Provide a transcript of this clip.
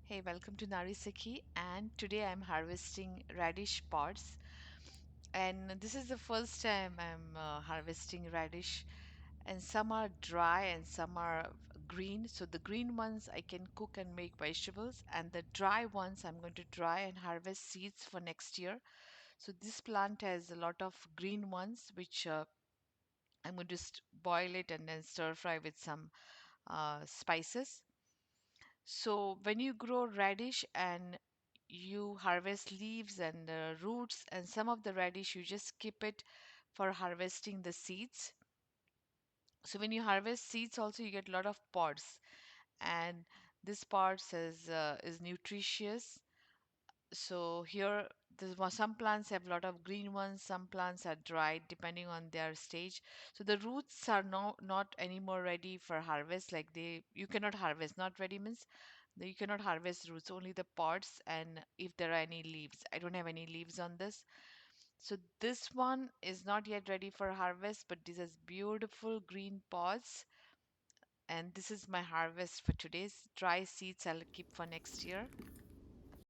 Hey, welcome to Nari Sakhi, and today I'm harvesting radish pods. And this is the first time I'm harvesting radish, and some are dry and some are green. So the green ones I can cook and make vegetables, and the dry ones I'm going to dry and harvest seeds for next year. So this plant has a lot of green ones, which I'm going to boil it and then stir fry with some spices. So when you grow radish and you harvest leaves and roots and some of the radish, you just keep it for harvesting the seeds. So when you harvest seeds, also you get a lot of pods, and this pods is nutritious. So here, some plants have a lot of green ones, some plants are dried depending on their stage. So the roots are not anymore ready for harvest. Like you cannot harvest. Not ready means you cannot harvest roots, only the pods and if there are any leaves. I don't have any leaves on this. So this one is not yet ready for harvest, but this is beautiful green pods. And this is my harvest for today's dry seeds I'll keep for next year.